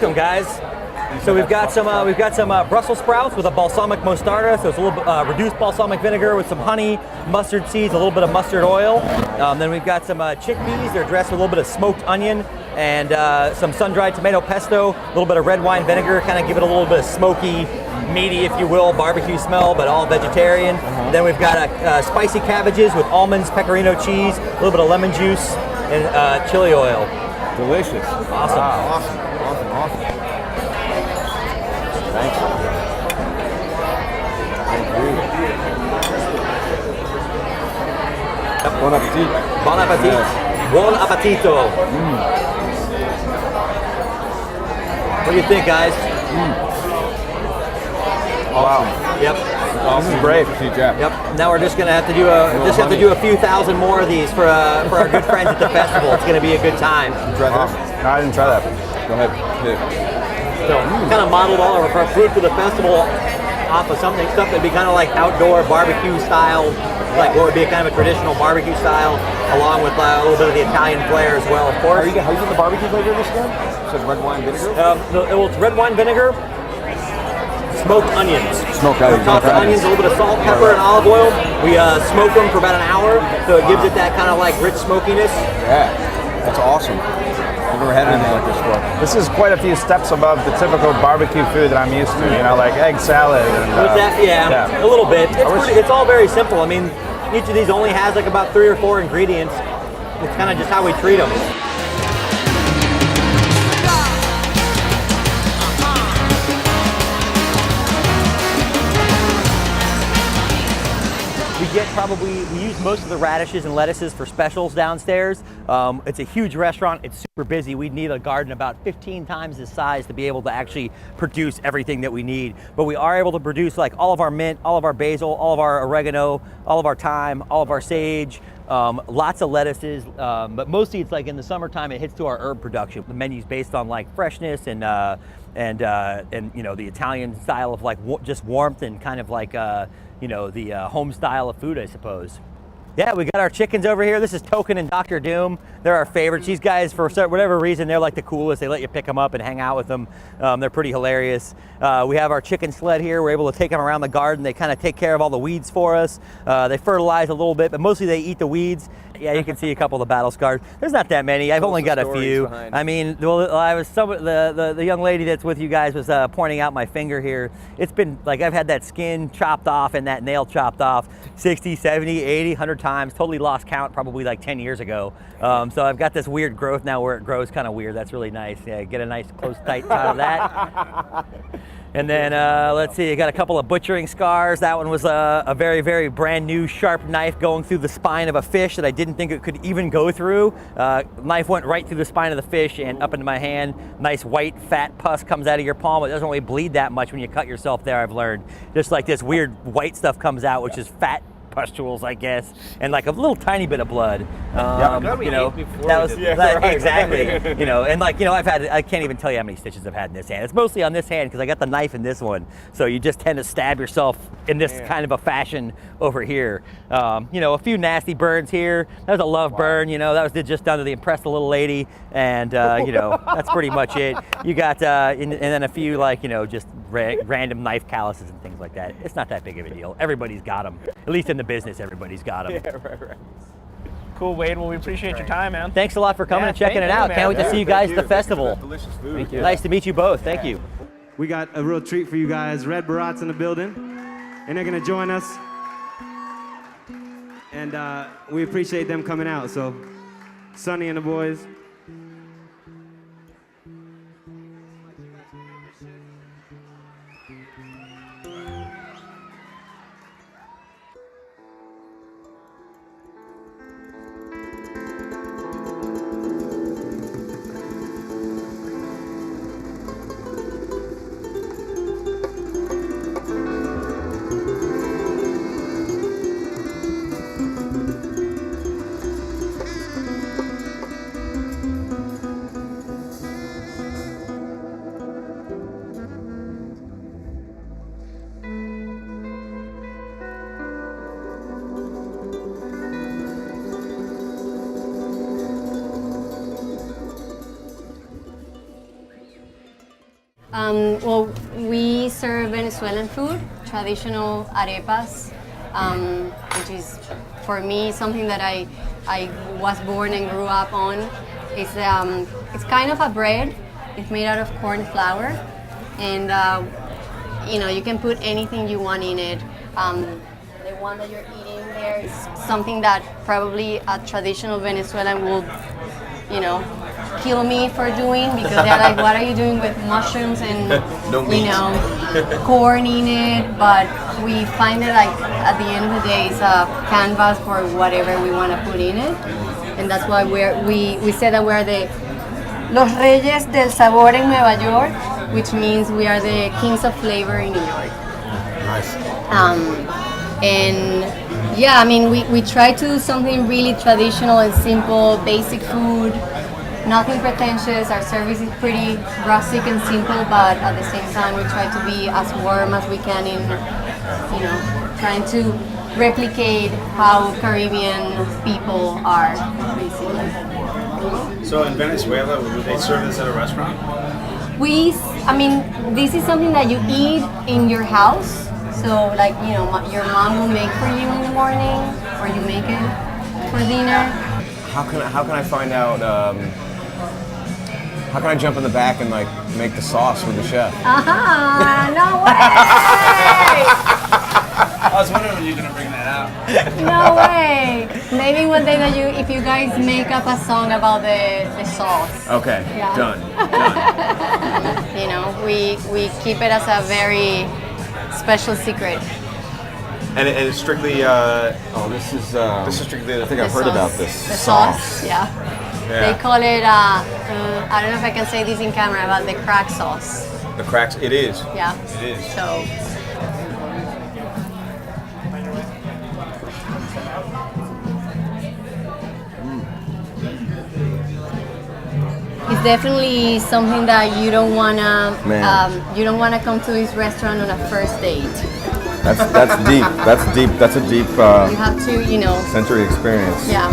welcome, guys. So we've got some Brussels sprouts with a balsamic mostarda. So it's a little reduced balsamic vinegar with some honey, mustard seeds, a little bit of mustard oil. Then we've got some chickpeas. They're dressed with a little bit of smoked onion and some sun-dried tomato pesto. A little bit of red wine vinegar, kind of give it a little bit of smoky, meaty, if you will, barbecue smell, but all vegetarian. Then we've got spicy cabbages with almonds, pecorino cheese, a little bit of lemon juice, and chili oil. Delicious. Awesome. Wow. Awesome. Thank you. Bon appetit. Bon appetit. Yes. Buon appetito. What do you think, guys? Wow. Yep. This is great. Yep. Now we're just gonna have to do a few thousand more of these for our good friends at the festival. It's gonna be a good time. Try that? No, I didn't try that. Go ahead. Yeah. So kind of modeled all of our food for the festival off of stuff that'd be kind of like outdoor barbecue style, like what would be a kind of a traditional barbecue style, along with a little bit of the Italian flair as well, of course. How you getting the barbecue flavor this again? So red wine vinegar? It's red wine vinegar, smoked onions. Smoked onions. Toss the onions, a little bit of salt, pepper, and olive oil. We smoke them for about an hour, so it gives it that kind of like rich smokiness. Yeah, that's awesome. I've never had anything like this before. This is quite a few steps above the typical barbecue food that I'm used to, you know, like egg salad. And, a little bit. It's all very simple. I mean, each of these only has like about 3 or 4 ingredients. It's kind of just how we treat them. We use most of the radishes and lettuces for specials downstairs. It's a huge restaurant, it's super busy. We need a garden about 15 times this size to be able to actually produce everything that we need. But we are able to produce like all of our mint, all of our basil, all of our oregano, all of our thyme, all of our sage, lots of lettuces, but mostly it's like in the summertime it hits to our herb production. The menu's based on like freshness and you know, the Italian style of like just warmth and kind of like you know, the home style of food, I suppose. Yeah, we got our chickens over here. This is Token and Dr. Doom. They're our favorites. These guys, for whatever reason, they're like the coolest. They let you pick them up and hang out with them. They're pretty hilarious. We have our chicken sled here. We're able to take them around the garden. They kind of take care of all the weeds for us. They fertilize a little bit, but mostly they eat the weeds. Yeah, you can see a couple of the battle scars. There's not that many. I've only got a few. Behind. I mean, the young lady that's with you guys was pointing out my finger here. It's been like I've had that skin chopped off and that nail chopped off 60, 70, 80, 100 times. Totally lost count probably like 10 years ago. So I've got this weird growth now where it grows kind of weird. That's really nice. Yeah, get a nice close tight shot of that. And then let's see, I got a couple of butchering scars. That one was a very, very brand new sharp knife going through the spine of a fish that I didn't think it could even go through. Knife went right through the spine of the fish and up into my hand. Nice white fat pus comes out of your palm. It doesn't really bleed that much when you cut yourself there, I've learned. Just like this weird white stuff comes out, which is fat pustules, I guess, and like a little tiny bit of blood. You know, exactly. You know, and like, you know, I can't even tell you how many stitches I've had in this hand. It's mostly on this hand because I got the knife in this one, so you just tend to stab yourself in this kind of a fashion over here. You know, a few nasty burns here. That was a love burn. You know, that was just done to impress the little lady, and you know, that's pretty much it. You got and then a few like, you know, just random knife calluses and things like that. It's not that big of a deal. Everybody's got them. At least in the business, everybody's got them. Yeah, right. Cool, Wade. Well, we appreciate your time, man. Thanks a lot for coming and checking it out. Can't wait to see you guys at the festival. Delicious food. Thank you. Nice to meet you both. Thank you. We got a real treat for you guys. Red Baraat's in the building, and they're gonna join us. And we appreciate them coming out. So, Sonny and the boys. Well, we serve Venezuelan food, traditional arepas, which is for me something that I was born and grew up on. It's kind of a bread. It's made out of corn flour, and you can put anything you want in it. The one that you're eating there is something that probably a traditional Venezuelan will, kill me for doing, because they're like, what are you doing with mushrooms and corn in it? But we find that at the end of the day, it's a canvas for whatever we want to put in it, and that's why we say that we're the Los Reyes del Sabor en Nueva York, which means we are the kings of flavor in New York. Nice. And yeah, I mean, we try to do something really traditional and simple, basic food, nothing pretentious. Our service is pretty rustic and simple, but at the same time, we try to be as warm as we can in, trying to replicate how Caribbean people are, basically. So in Venezuela, would they serve this at a restaurant? This is something that you eat in your house. So, like, your mom will make for you in the morning, or you make it for dinner. How can I find out? How can I jump in the back and make the sauce with the chef? No way! I was wondering when you were gonna bring that out. No way! Maybe one day if you guys make up a song about the sauce. Okay, Yeah. done. We keep it as a very special secret. And it's strictly. This is strictly. I think I've heard sauce. about this. The sauce, yeah. Yeah. They call it, I don't know if I can say this in camera, but the crack sauce. The cracks. It is. Yeah. It is. So. It's definitely something that you don't wanna come to this restaurant on a first date. That's deep. That's deep. That's a deep You have to, sensory experience. yeah.